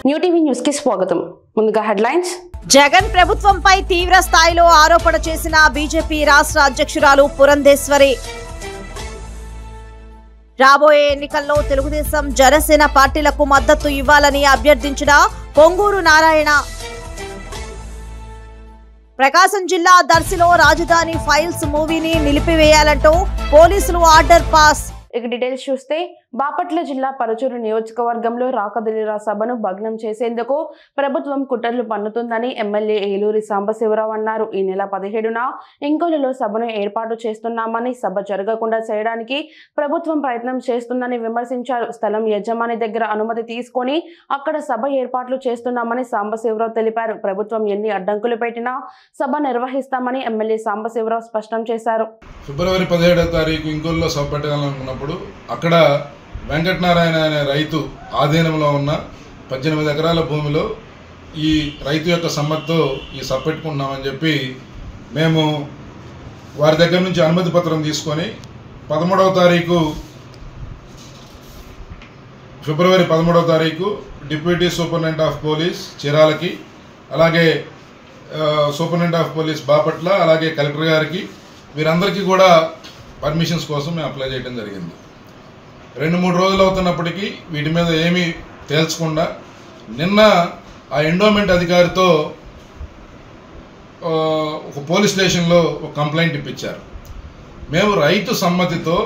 New TV news కి స్వాగతం. ముందుగా హెడ్లైన్స్. జగన్ ప్రభుత్వంపై తీవ్ర స్థాయిలో ఆరోపణ చేసిన బీజేపీ రాష్ట్ర అధ్యక్షురాలు పురంధేశ్వరి. రాబోయే ఎన్నికల్లో తెలుగుదేశం జనసేన పార్టీలకు మద్దతు ఇవ్వాలని అభ్యర్థించిన పొంగూరు నారాయణ. ప్రకాశం జిల్లా దర్శిలో రాజధాని ఫైల్స్ మూవీని నిలిపివేయాలంటూ పోలీసులు ఆర్డర్ పాస్. ఇక డీటెయిల్స్ చూస్తే బాపట్ల జిల్లా పరుచూరు నియోజకవర్గంలో రాకదిలిరా సభను భగ్నం చేసేందుకు ప్రభుత్వం కుట్రలు పన్నుతుందని ఎమ్మెల్యే ఏలూరి సాంబశివరావు అన్నారు. ఈ నెల 17న ఇంకోలులో సభను ఏర్పాటు చేస్తున్నామని, సభ జరగకుండా చేయడానికి ప్రభుత్వం ప్రయత్నం చేస్తుందని విమర్శించారు. స్థలం యజమాని దగ్గర అనుమతి తీసుకొని అక్కడ సభ ఏర్పాట్లు చేస్తున్నామని సాంబశివరావు తెలిపారు. ప్రభుత్వం ఎన్ని అడ్డంకులు పెట్టినా సభ నిర్వహిస్తామని ఎమ్మెల్యే సాంబశివరావు స్పష్టం చేశారు. ఫిబ్రవరి 17వ తారీఖు ఇంకోలులో సభ పెట్టాలనుకున్నప్పుడు అక్కడ వెంకటనారాయణ అనే రైతు ఆధీనంలో ఉన్న 18 ఎకరాల భూమిలో ఈ రైతు యొక్క సమ్మతితో ఈ సభ పెట్టుకుంటున్నామని చెప్పి మేము వారి దగ్గర నుంచి అనుమతి పత్రం తీసుకొని 13వ తారీఖు ఫిబ్రవరి 13వ తారీఖు డిప్యూటీ సూపరింటెండెంట్ ఆఫ్ పోలీస్ చీరాలకి, అలాగే సూపరింటెండెంట్ ఆఫ్ పోలీస్ బాపట్ల, అలాగే కలెక్టర్ గారికి వీరందరికీ కూడా పర్మిషన్స్ కోసం మేము అప్లై చేయడం జరిగింది. 2-3 రోజులు అవుతున్నప్పటికీ వీటి మీద ఏమీ తేల్చకుండా నిన్న ఆ ఎండోమెంట్ అధికారితో ఒక పోలీస్ స్టేషన్లో ఒక కంప్లైంట్ ఇప్పించారు. మేము రైతు సమ్మతితో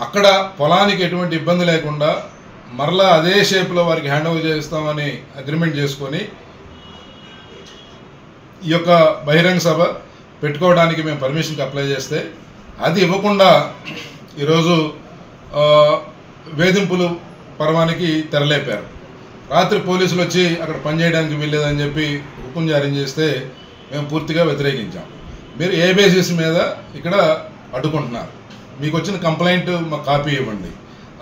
అక్కడ పొలానికి ఎటువంటి ఇబ్బంది లేకుండా మరలా అదే షేప్లో వారికి హ్యాండ్ ఓవర్ చేస్తామని అగ్రిమెంట్ చేసుకొని ఈ యొక్క బహిరంగ సభ పెట్టుకోవడానికి మేము పర్మిషన్కి అప్లై చేస్తే అది ఇవ్వకుండా ఈరోజు వేధింపులు పర్వానికి తెరలేపారు. రాత్రి పోలీసులు వచ్చి అక్కడ పనిచేయడానికి వీల్లేదని చెప్పి హుకుం జారీ చేస్తే మేము పూర్తిగా వ్యతిరేకించాం. మీరు ఏ బేసిస్ మీద ఇక్కడ అడ్డుకుంటున్నారు? మీకు వచ్చిన కంప్లైంట్ మాకు కాపీ ఇవ్వండి.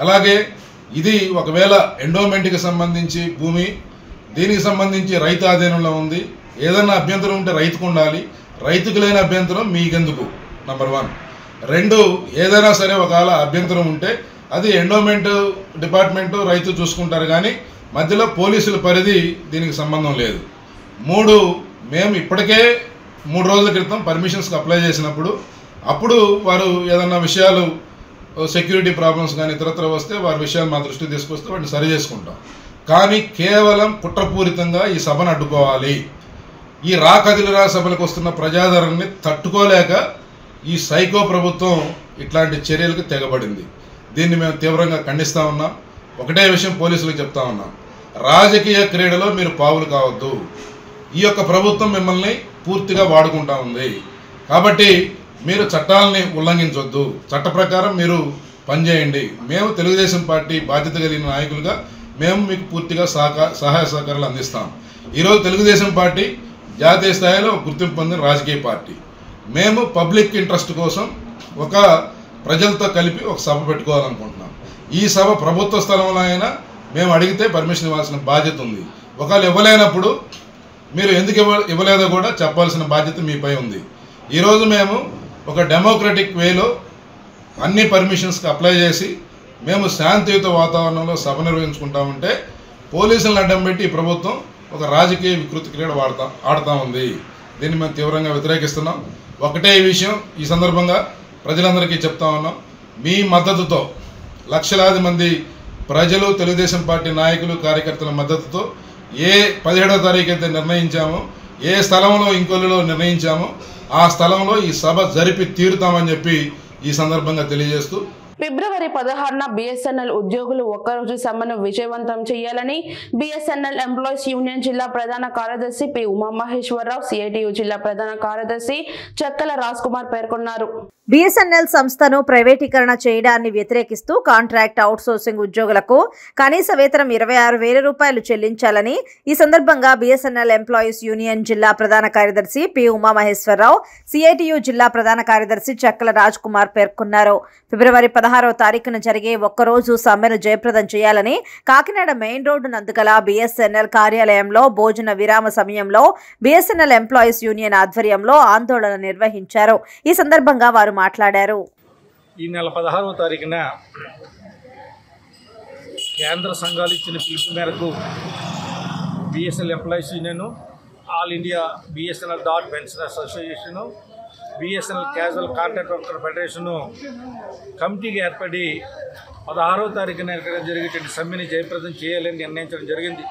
అలాగే ఇది ఒకవేళ ఎండోమెంట్కి సంబంధించి భూమి, దీనికి సంబంధించి రైతు ఆధీనంలో ఉంది, ఏదన్నా అభ్యంతరం ఉంటే రైతుకు ఉండాలి, రైతుకు లేని అభ్యంతరం మీకెందుకు? నంబర్ 1. 2, ఏదైనా సరే ఒకవేళ అభ్యంతరం ఉంటే అది ఎండోమెంట్ డిపార్ట్మెంటు రైతు చూసుకుంటారు, కానీ మధ్యలో పోలీసుల పరిధి దీనికి సంబంధం లేదు. 3, మేము ఇప్పటికే 3 రోజుల క్రితం పర్మిషన్స్కి అప్లై చేసినప్పుడు అప్పుడు వారు ఏదన్నా విషయాలు సెక్యూరిటీ ప్రాబ్లమ్స్ కానీ ఇతరత్ర వస్తే వారి విషయాలు మా దృష్టికి తీసుకొస్తే వాటిని సరి చేసుకుంటాం. కానీ కేవలం కుట్రపూరితంగా ఈ సభను అడ్డుకోవాలి, ఈ రాకదిలిరా సభలకు వస్తున్న ప్రజాదరణని తట్టుకోలేక ఈ సైకో ప్రభుత్వం ఇట్లాంటి చర్యలకు తెగబడింది. దీన్ని మేము తీవ్రంగా ఖండిస్తూ ఉన్నాం. ఒకటే విషయం పోలీసులకు చెప్తా ఉన్నాం, రాజకీయ క్రీడలో మీరు పావులు కావద్దు. ఈ యొక్క ప్రభుత్వం మిమ్మల్ని పూర్తిగా వాడుకుంటా ఉంది కాబట్టి మీరు చట్టాలని ఉల్లంఘించవద్దు, చట్ట ప్రకారం మీరు పనిచేయండి. మేము తెలుగుదేశం పార్టీ బాధ్యత కలిగిన నాయకులుగా మేము మీకు పూర్తిగా సహాయ సహకారాలు అందిస్తాం. ఈరోజు తెలుగుదేశం పార్టీ జాతీయ స్థాయిలో గుర్తింపు పొందిన రాజకీయ పార్టీ. మేము పబ్లిక్ ఇంట్రెస్ట్ కోసం ఒక ప్రజలతో కలిపి ఒక సభ పెట్టుకోవాలనుకుంటున్నాం. ఈ సభ ప్రభుత్వ స్థలంలో అయినా మేము అడిగితే పర్మిషన్ ఇవ్వాల్సిన బాధ్యత ఉంది. ఒకవేళ ఇవ్వలేనప్పుడు మీరు ఎందుకు ఇవ్వలేదో కూడా చెప్పాల్సిన బాధ్యత మీపై ఉంది. ఈరోజు మేము ఒక డెమోక్రటిక్ వేలో అన్ని పర్మిషన్స్కి అప్లై చేసి మేము శాంతియుత వాతావరణంలో సభ నిర్వహించుకుంటామంటే పోలీసులను అడ్డం పెట్టి ఈ ప్రభుత్వం ఒక రాజకీయ వికృతి క్రీడ ఆడుతూ ఉంది. దీన్ని మేము తీవ్రంగా వ్యతిరేకిస్తున్నాం. ఒకటే విషయం ఈ సందర్భంగా ప్రజలందరికీ చెప్తా ఉన్నాం, మీ మద్దతుతో లక్షలాది మంది ప్రజలు, తెలుగుదేశం పార్టీ నాయకులు, కార్యకర్తల మద్దతుతో ఏ 17వ తారీఖు అయితే నిర్ణయించామో, ఏ స్థలంలో ఇంకోలులో నిర్ణయించామో ఆ స్థలంలో ఈ సభ జరిపి తీరుతామని చెప్పి ఈ సందర్భంగా తెలియజేస్తూ ఫిబ్రవరి 16న బిఎస్ఎన్ఎల్ ఉద్యోగులు ఒక్కరోజు సమ్మెను విజయవంతం చేయాలని బిఎస్ఎన్ఎల్ ఎంప్లాయీస్ యూనియన్ జిల్లా ప్రధాన కార్యదర్శి పి ఉమామహేశ్వరరావు, సిఐటియు జిల్లా ప్రధాన కార్యదర్శి చక్కల రాజ్ కుమార్ పేర్కొన్నారు. బిఎస్ఎన్ఎల్ సంస్థను ప్రైవేటీకరణ చేయడాన్ని వ్యతిరేకిస్తూ కాంట్రాక్ట్ అవుట్సోర్సింగ్ ఉద్యోగులకు కనీస వేతనం 26,000 రూపాయలు చెల్లించాలని ఈ సందర్భంగా బిఎస్ఎన్ఎల్ ఎంప్లాయీస్ యూనియన్ జిల్లా ప్రధాన కార్యదర్శి పి ఉమామహేశ్వరరావు, సిఐటియు జిల్లా ప్రధాన కార్యదర్శి చక్కల రాజ్ కుమార్ పేర్కొన్నారు. ఫిబ్రవరి 16వ తారీఖున జరిగే ఒక్కరోజు సమ్మెను జయప్రదం చేయాలని కాకినాడ మెయిన్ రోడ్డు నందుగల బిఎస్ఎన్ఎల్ కార్యాలయంలో భోజన విరామ సమయంలో బిఎస్ఎన్ఎల్ ఎంప్లాయీస్ యూనియన్ ఆధ్వర్యంలో ఆందోళన నిర్వహించారు. ఈ సందర్భంగా వారు మాట్లాడారు. ఈ నెల 16వ తారీఖున కేంద్ర సంఘాలు ఇచ్చిన పిలుపు మేరకు BSNL employees union, all India BSNL DOT pensioners association, BSNL casual contract worker federation కమిటీగా ఏర్పడి 16వ తారీఖున జరిగేటువంటి సమ్మెని జయప్రదం చేయాలని నిర్ణయించడం జరిగింది.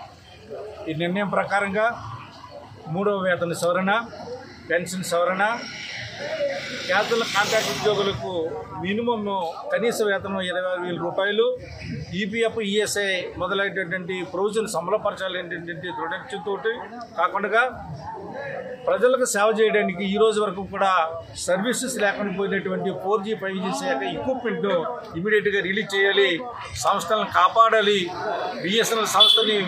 ఈ నిర్ణయం ప్రకారంగా 3వ వేతన సవరణ, పెన్షన్ సవరణ, క్యాజువల్ కాంట్రాక్ట్ ఉద్యోగులకు మినిమం కనీస వేతనం 26,000 రూపాయలు, ఈపీఎఫ్, ఈఎస్ఐ మొదలైనటువంటి ప్రొవిజన్స్ అమలుపరచాలనేటువంటి దృఢంతో కాకుండా ప్రజలకు సేవ చేయడానికి ఈ రోజు వరకు కూడా సర్వీసెస్ లేకుండా పోయినటువంటి 4G 5G శాఖ ఎక్విప్మెంట్ను ఇమీడియట్గా రిలీజ్ చేయాలి, సంస్థలను కాపాడాలి. బిఎస్ఎన్ఎల్ సంస్థని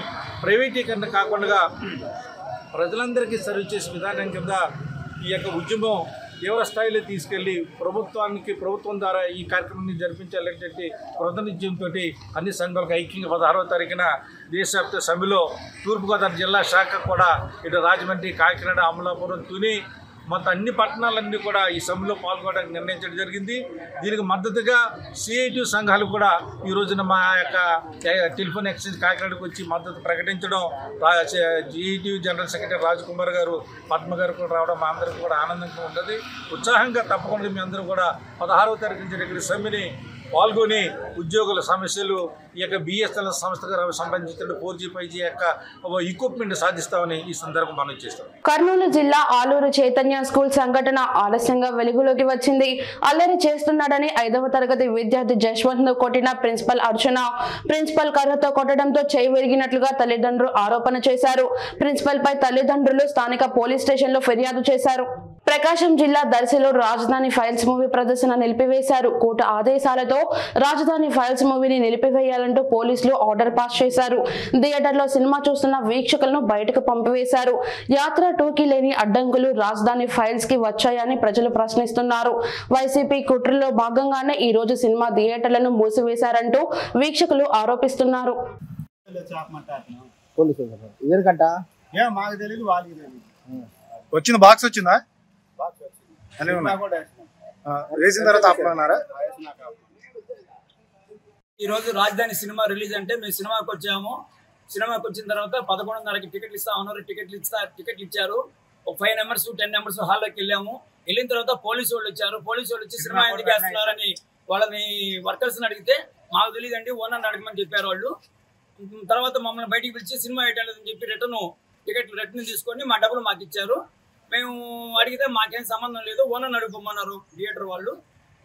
ప్రైవేటీకరణ కాకుండా ప్రజలందరికీ సర్వీస్ చేసే విధానం కింద ఈ యొక్క ఉద్యమం తీవ్ర స్థాయిలో తీసుకెళ్లి ప్రభుత్వం ద్వారా ఈ కార్యక్రమాన్ని జరిపించాలనేటువంటి కృతనిశ్చయంతో అన్ని సంఘాలకు ఐక్యంగా 16వ తారీఖున దేశవ్యాప్త సమ్మెలో తూర్పుగోదావరి జిల్లా శాఖ కూడా ఇటు రాజమండ్రి, కాకినాడ, అమలాపురం, తుని మొత్తం అన్ని పట్టణాలన్నీ కూడా ఈ సమ్మెలో పాల్గొనడానికి నిర్ణయించడం జరిగింది. దీనికి మద్దతుగా సిఐటి సంఘాలు కూడా ఈ రోజున మా యొక్క టెలిఫోన్ ఎక్స్చేంజ్ కాకినాడకు వచ్చి మద్దతు ప్రకటించడం, జిఐటి జనరల్ సెక్రటరీ రాజ్కుమార్ గారు, పద్మ గారు కూడా రావడం మా అందరికీ కూడా ఆనందంగా ఉంటుంది. ఉత్సాహంగా తప్పకుండా మీ అందరూ కూడా 16వ తారీఖున జరిగిన సమ్మెని పాల్గొని ఉద్యోగుల సమస్యలు, ఈ యొక్క బిఎస్ఎన్ఎల్ సంస్థకు సంబంధించిన 4G 5G యొక్క ఎక్విప్మెంట్ సాధిస్తామని ఈ సందర్భం మనం చేస్తాం. కర్నూలు జిల్లా ఆలూరు చైతన్య స్కూల్ సంఘటన ఆలస్యంగా వెలుగులోకి వచ్చింది. అల్లరి చేస్తున్నాడని 5వ తరగతి విద్యార్థి జశ్వంత్ ను కొట్టిన ప్రిన్సిపల్ అర్చన, ప్రిన్సిపల్ కర్రతో కొట్టడంతో చేయి విరిగినట్లుగా తల్లిదండ్రులు ఆరోపణ చేశారు. ప్రిన్సిపల్ పై తల్లిదండ్రులు స్థానిక పోలీస్ స్టేషన్ లో ఫిర్యాదు చేశారు. ప్రకాశం జిల్లా దర్శిలో రాజధాని ఫైల్స్ మూవీ ప్రదర్శన నిలిపివేశారు. కోర్టు ఆదేశాలతో రాజధాని ఫైల్స్ మూవీని నిలిపివేయాలంటూ పోలీసులు ఆర్డర్ పాస్ చేశారు. థియేటర్లో సినిమా చూస్తున్న వీక్షకులను బయటకు పంపివేశారు. యాత్ర 2కి లేని అడ్డంకులు రాజధాని ఫైల్స్ కి వచ్చాయని ప్రజలు ప్రశ్నిస్తున్నారు. వైసీపీ కుట్రలో భాగంగానే ఈ రోజు సినిమా థియేటర్లను మూసివేశారంటూ వీక్షకులు ఆరోపిస్తున్నారు. వచ్చింది బాక్స్ వచ్చిందా? వేసిన తర్వాత ఆపుకున్నారా? ఈరోజు రాజధాని సినిమా రిలీజ్ అంటే మేము సినిమాకి వచ్చాము. సినిమాకి వచ్చిన తర్వాత 11:30కి టికెట్లు ఇస్తామన్నారు. టికెట్లు ఇచ్చారు. ఒక 5 నెంబర్స్ 10 నెంబర్స్ హాల్లోకి వెళ్ళాము. వెళ్ళిన తర్వాత పోలీసు వాళ్ళు వచ్చారు. పోలీసు వాళ్ళు వచ్చి సినిమా ఎందుకు వేస్తున్నారని వాళ్ళని వర్కర్స్ని అడిగితే మాకు తెలియదండి, ఓనర్ని అడగమని చెప్పారు వాళ్ళు. తర్వాత మమ్మల్ని బయటికి పిలిచి సినిమా వేయటం చెప్పి రిటర్న్ తీసుకొని మా డబ్బులు మాకు ఇచ్చారు. మేము అడిగితే మాకేం సంబంధం లేదు, ఓనర్ని అడుగుకోమన్నారు థియేటర్ వాళ్ళు.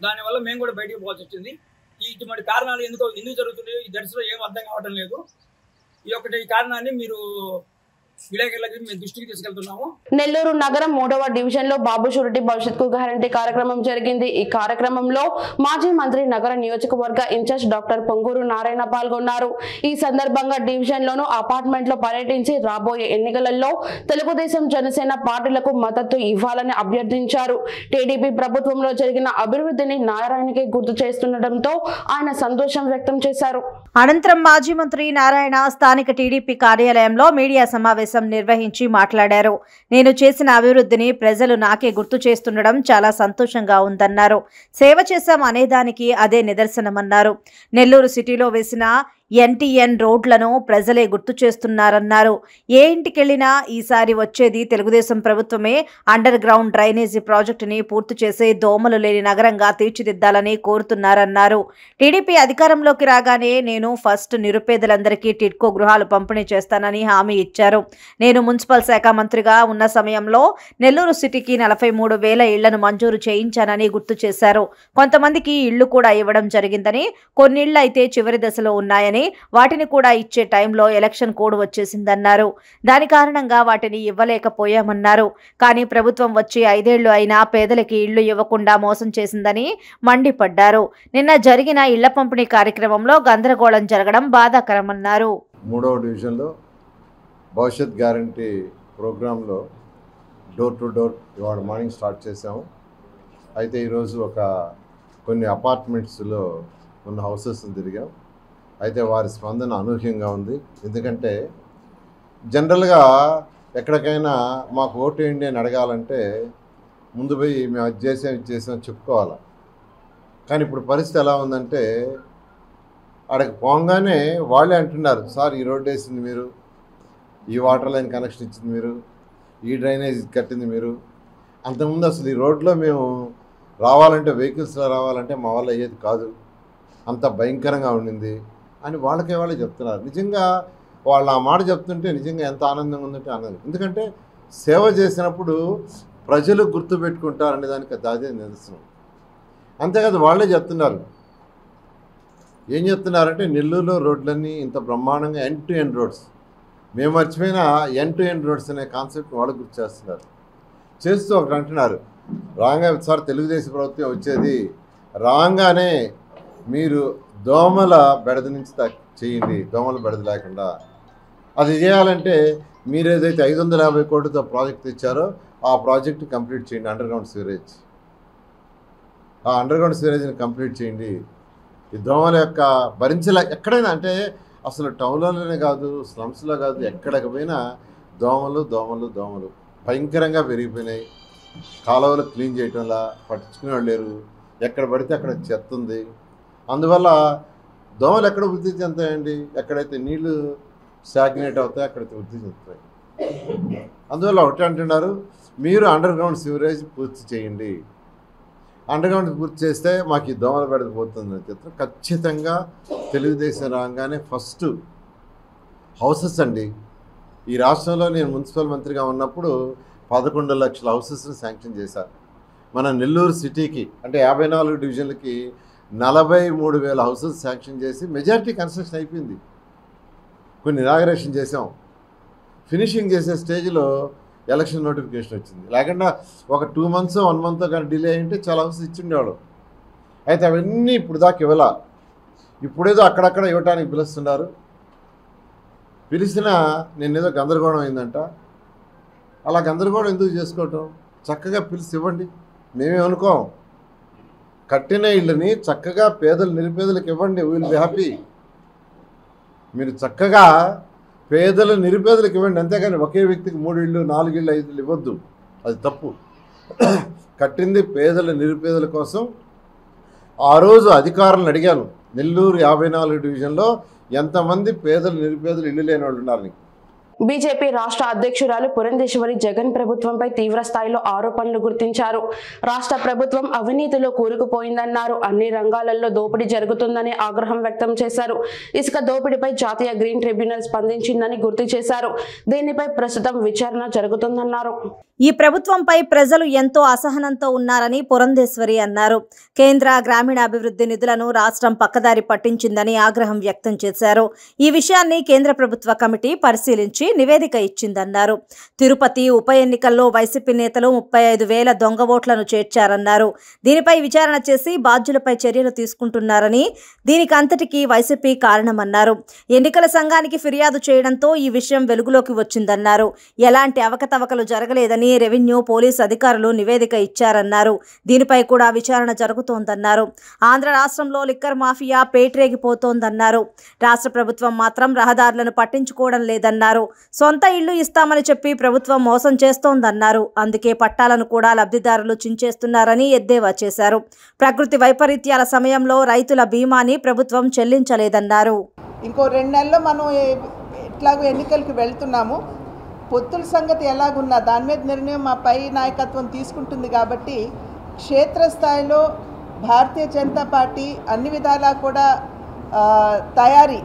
దానివల్ల మేము కూడా బయటికి పోవాల్సి వచ్చింది. ఇటువంటి కారణాలు ఎందుకు జరుగుతున్నాయో ఈ దర్శలో ఏం అర్థం కావడం లేదు. ఈ కారణాన్ని మీరు విలేకరులకి మేము దృష్టికి తీసుకెళ్తున్నాము. నెల్లూరు నగరం 3వ డివిజన్ లో బాబు షూరిటీ భవిష్యత్కు గ్యారంటీ కార్యక్రమం జరిగింది. ఈ కార్యక్రమంలో మాజీ మంత్రి, నగర నియోజకవర్గ ఇన్ఛార్జ్ డాక్టర్ పొంగూరు నారాయణ పాల్గొన్నారు. ఈ సందర్భంగా డివిజన్ లోను అపార్ట్మెంట్ లో పర్యటించి రాబోయే ఎన్నికలలో తెలుగుదేశం, జనసేన పార్టీలకు మద్దతు ఇవ్వాలని అభ్యర్థించారు. టీడీపీ ప్రభుత్వంలో జరిగిన అభివృద్ధిని నారాయణకి గుర్తు చేస్తుండటంతో ఆయన సంతోషం వ్యక్తం చేశారు. అనంతరం మాజీ మంత్రి నారాయణ స్థానిక టీడీపీ కార్యాలయంలో మీడియా సమావేశం నిర్వహించి మాట్లాడారు. నేను చేసిన అభివృద్ధిని ప్రజలు నాకే గుర్తు చేస్తుండడం చాలా సంతోషంగా ఉందన్నారు. సేవ చేశాం అనేదానికి అదే నిదర్శనమన్నారు. నెల్లూరు సిటీలో వేసిన NTN రోడ్లను ప్రజలే గుర్తు చేస్తున్నారన్నారు. ఏ ఇంటికెళ్లినా ఈసారి వచ్చేది తెలుగుదేశం ప్రభుత్వమే. అండర్ గ్రౌండ్ డ్రైనేజీ ప్రాజెక్టుని పూర్తి చేసే దోమలు లేని నగరంగా తీర్చిదిద్దాలని కోరుతున్నారన్నారు. టీడీపీ అధికారంలోకి రాగానే నేను ఫస్ట్ నిరుపేదలందరికీ టిడ్కో గృహాలు పంపిణీ చేస్తానని హామీ ఇచ్చారు. నేను మున్సిపల్ శాఖ మంత్రిగా ఉన్న సమయంలో నెల్లూరు సిటీకి 43,000 ఇళ్లను మంజూరు చేయించానని గుర్తు చేశారు. కొంతమందికి ఇళ్లు కూడా ఇవ్వడం జరిగిందని, కొన్నిళ్లు అయితే చివరి దశలో ఉన్నాయని, వాటిని కూడా ఇచ్చే టైంలో ఎలక్షన్ కోడ్ వచ్చేసిందన్నారు. దాని కారణంగా వాటిని ఇవ్వలేకపోయామన్నారు. కానీ ప్రభుత్వం వచ్చి 5 ఏళ్లు అయినా పేదలకి ఇళ్లు ఇవ్వకుండా మోసం చేసిందని మండిపడ్డారు. నిన్న జరిగిన ఇళ్ల పంపిణీ కార్యక్రమంలో గందరగోళం జరగడం బాధాకరమన్నారు. 3వ డివిజన్లో భవిష్యత్ గ్యారంటీ ప్రోగ్రాంలో డోర్ టు డోర్ ఇవాళ మార్నింగ్ స్టార్ట్ చేసాము. అయితే ఈరోజు కొన్ని అపార్ట్మెంట్స్లో ఉన్న హౌసెస్ని తిరిగాం. అయితే వారి స్పందన అనూహ్యంగా ఉంది. ఎందుకంటే జనరల్గా ఎక్కడికైనా మాకు ఓటు వేయండి అని అడగాలంటే ముందు పోయి మేము అది చేసాం చెప్పుకోవాలి. కానీ ఇప్పుడు పరిస్థితి ఎలా ఉందంటే అక్కడికి పోగానే వాళ్ళే అంటున్నారు, సార్ ఈ రోడ్డు వేసింది మీరు, ఈ వాటర్ లైన్ కనెక్షన్ ఇచ్చింది మీరు, ఈ డ్రైనేజ్ కట్టింది మీరు. అంతకుముందు అసలు ఈ రోడ్లో మేము రావాలంటే వెహికల్స్లో రావాలంటే మా వల్ల అయ్యేది కాదు, అంత భయంకరంగా ఉండింది అని వాళ్ళే చెప్తున్నారు. నిజంగా వాళ్ళు ఆ మాట చెప్తుంటే నిజంగా ఎంత ఆనందంగా ఉందంటే ఆనందం. ఎందుకంటే సేవ చేసినప్పుడు ప్రజలు గుర్తుపెట్టుకుంటారనే దానికి అదే నిదర్శనం. అంతేకాదు వాళ్ళే చెప్తున్నారు, ఏం చెప్తున్నారంటే నెల్లూరులో రోడ్లన్నీ ఇంత బ్రహ్మాండంగా ఎండ్ టు ఎండ్ రోడ్స్, మేము మర్చిపోయిన ఎండ్ టు ఎండ్ రోడ్స్ అనే కాన్సెప్ట్ వాళ్ళు గుర్తు చేస్తున్నారు. చేస్తూ ఒకటి అంటున్నారు, రాగా సార్ తెలుగుదేశం ప్రభుత్వం వచ్చేది రాగానే మీరు దోమల బెడద నుంచి చేయండి, దోమల బెడద లేకుండా. అది చేయాలంటే మీరు ఏదైతే 550 కోట్లతో ప్రాజెక్ట్ తెచ్చారో ఆ ప్రాజెక్ట్ కంప్లీట్ చేయండి. అండర్గ్రౌండ్ సివరేజ్, ఆ అండర్గ్రౌండ్ సివరేజ్ని కంప్లీట్ చేయండి. ఈ దోమల యొక్క భరించలే ఎక్కడైనా, అంటే అసలు టౌన్లోనే కాదు, స్లమ్స్లో కాదు, ఎక్కడికి పోయినా దోమలు దోమలు దోమలు భయంకరంగా పెరిగిపోయినాయి. కాలువలు క్లీన్ చేయటంలా పట్టించుకునే వాళ్ళు లేరు, ఎక్కడ పడితే అక్కడ చెత్త ఉంది. అందువల్ల దోమలు ఎక్కడ వృద్ధి చెందుతాయండి? ఎక్కడైతే నీళ్లు స్టాగ్నేట్ అవుతాయి అక్కడైతే వృద్ధి చెందుతాయి. అందువల్ల ఒకటి అంటున్నారు, మీరు అండర్గ్రౌండ్ సివరేజ్ పూర్తి చేయండి. అండర్గ్రౌండ్ పూర్తి చేస్తే మాకు ఈ దోమల బెడద పోతుందని చెప్తారు. ఖచ్చితంగా తెలుగుదేశం రాగానే ఫస్ట్ హౌసెస్ అండి. ఈ రాష్ట్రంలో నేను మున్సిపల్ మంత్రిగా ఉన్నప్పుడు 11 లక్షల హౌసెస్ని శాంక్షన్ చేశారు. మన నెల్లూరు సిటీకి అంటే 54 డివిజన్లకి 43,000 హౌసెస్ శాంక్షన్ చేసి మెజారిటీ కన్స్ట్రక్షన్ అయిపోయింది. కొన్ని ఇనాగరేషన్ చేసాం, ఫినిషింగ్ చేసే స్టేజ్లో ఎలక్షన్ నోటిఫికేషన్ వచ్చింది. లేకుండా ఒక 2 months 1 month కానీ డిలే అయింటే చాలా హౌసెస్ ఇచ్చిండేవాడు. అయితే అవన్నీ ఇప్పుడు దాకా ఇవ్వాల. ఇప్పుడేదో అక్కడక్కడ ఇవ్వటానికి పిలుస్తున్నారు. పిలిచినా నేనేదో గందరగోళం అయిందంట. అలా గందరగోళం ఎందుకు చేసుకోవటం? చక్కగా పిలిచి ఇవ్వండి, మేమేమనుకోం. కట్టిన ఇళ్ళని చక్కగా పేదలు నిరుపేదలకు ఇవ్వండి, విల్ బి హ్యాపీ. మీరు చక్కగా పేదలు నిరుపేదలకు ఇవ్వండి, అంతేగాని ఒకే వ్యక్తికి 3 ఇళ్ళు 4 ఇళ్ళు 5 ఇళ్ళు ఇవ్వద్దు, అది తప్పు. కట్టింది పేదల నిరుపేదల కోసం. ఆ రోజు అధికారులను అడిగాను, నెల్లూరు 54 డివిజన్లో ఎంతమంది పేదలు నిరుపేదలు ఇల్లు లేని వాళ్ళు ఉన్నారు? బీజేపీ రాష్ట్ర అధ్యక్షురాలు పురంధేశ్వరి జగన్ ప్రభుత్వంపై తీవ్ర స్థాయిలో ఆరోపణలు గుర్తించారు. రాష్ట్ర ప్రభుత్వం అవినీతిలో కూరుకుపోయిందన్నారు. అన్ని రంగాలలో దోపిడీ జరుగుతుందని ఆగ్రహం వ్యక్తం చేశారు. ఇసుక దోపిడీపై జాతీయ గ్రీన్ ట్రిబ్యునల్ స్పందించిందని గుర్తు చేశారు. దీనిపై ప్రస్తుతం విచారణ జరుగుతుందన్నారు. ఈ ప్రభుత్వంపై ప్రజలు ఎంతో అసహనంతో ఉన్నారని పురంధేశ్వరి అన్నారు. కేంద్ర గ్రామీణాభివృద్ధి నిధులను రాష్ట్రం పక్కదారి పట్టించిందని ఆగ్రహం వ్యక్తం చేశారు. ఈ విషయాన్ని కేంద్ర ప్రభుత్వ కమిటీ పరిశీలించి నివేదిక ఇచ్చిందన్నారు. తిరుపతి ఉప ఎన్నికల్లో వైసీపీ నేతలు 35,000 దొంగ ఓట్లను చేర్చారన్నారు. దీనిపై విచారణ చేసి బాధ్యులపై చర్యలు తీసుకుంటున్నారని, దీనికి అంతటికీ వైసీపీ కారణమన్నారు. ఎన్నికల సంఘానికి ఫిర్యాదు చేయడంతో ఈ విషయం వెలుగులోకి వచ్చిందన్నారు. ఎలాంటి అవకతవకలు జరగలేదని రెవెన్యూ పోలీస్ అధికారులు నివేదిక ఇచ్చారన్నారు. దీనిపై కూడా విచారణ జరుగుతోందన్నారు. ఆంధ్ర రాష్ట్రంలో లిక్కర్ మాఫియా పేట్రేగిపోతోందన్నారు. రాష్ట్ర ప్రభుత్వం మాత్రం రహదారులను పట్టించుకోవడం లేదన్నారు. సొంత ఇళ్లు ఇస్తామని చెప్పి ప్రభుత్వం మోసం చేస్తోందన్నారు. అందుకే పట్టాలను కూడా లబ్ధిదారులు చించేస్తున్నారని ఎద్దేవా చేశారు. ప్రకృతి వైపరీత్యాల సమయంలో రైతుల బీమాని ప్రభుత్వం చెల్లించలేదన్నారు. ఇంకో 2 నెలల్లో మనం ఎట్లాగో ఎన్నికలకు వెళ్తున్నాము. పొత్తుల సంగతి ఎలాగున్నా దాని మీద నిర్ణయం మా పై నాయకత్వం తీసుకుంటుంది. కాబట్టి క్షేత్రస్థాయిలో భారతీయ జనతా పార్టీ అన్ని విధాలా కూడా తయారీ